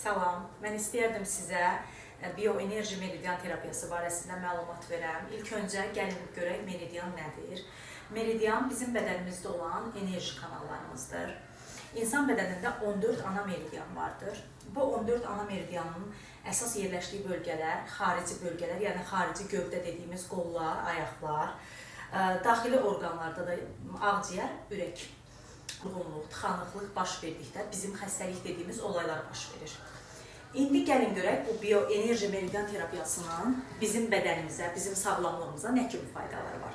Salam, mən istəyərdim sizə bioenerji meridian terapiyası barəsində məlumat verəm. İlk öncə gəlin görək meridian nədir? Meridian bizim bədənimizdə olan enerji kanallarımızdır. İnsan bədənində 14 ana meridian vardır. Bu 14 ana meridianın əsas yerləşdiyi bölgələr, xarici bölgələr, yəni xarici gövdə dediyimiz qollar, ayaqlar, daxili orqanlarda da ağciyər, ürək, yorğunluq, tıxanıqlıq baş verdikdə bizim xəstəlik dediyimiz olaylar baş verir. İndi gəlin görək bu bioenerji meridian terapiyasının bizim bədənimizə, bizim sağlamlığımıza nə kimi faydaları var?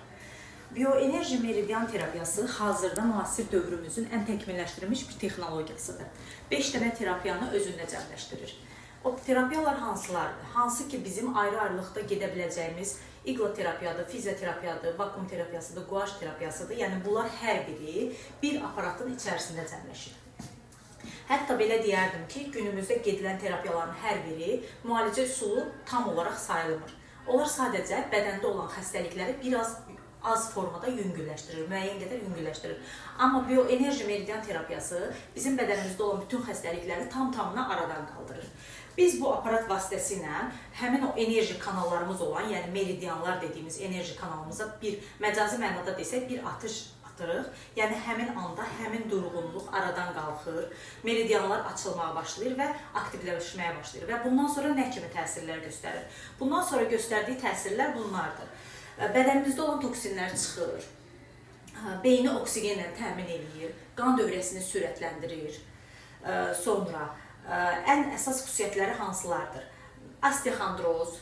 Bioenerji meridian terapiyası hazırda müasir dövrümüzün ən təkmilləşdirilmiş bir texnologiyasıdır. 5 dənə terapiyanı özündə cəmləşdirir. O terapiyalar hansılardır? Hansı ki bizim ayrı-ayrılıqda gedə biləcəyimiz iqloterapiyadır, fizioterapiyadır, vakum terapiyasıdır, guaş terapiyasıdır. Yəni bunlar hər biri bir aparatın içərisində cəmləşir. Hətta belə deyərdim ki, günümüzdə gedilən terapiyaların hər biri müalicə üsulu tam olaraq sayılmır. Onlar sadəcə bədəndə olan xəstəlikləri biraz az formada yüngülləşdirir, müəyyən qədər yüngülləşdirir. Amma bioenerji meridian terapiyası bizim bədənimizdə olan bütün xəstəlikləri tam-tamına aradan qaldırır. Biz bu aparat vasitəsilə həmin o enerji kanallarımız olan, yəni meridianlar dediyimiz enerji kanalımıza bir məcazi mənada desək bir atış atırıq. Yəni həmin anda həmin durğunluq aradan qalxır, meridianlar açılmağa başlayır və aktivləşməyə başlayır. Və bundan sonra nə kimi təsirlər göstərir? Bundan sonra göstərdiyi təsirlər bunlardır. Bədənimizdə olan toksinlər çıxır, beyni oksigenlə təmin edir, qan dövrəsini sürətləndirir. Sonra ən əsas xüsusiyyətləri hansılardır? Osteoxondroz,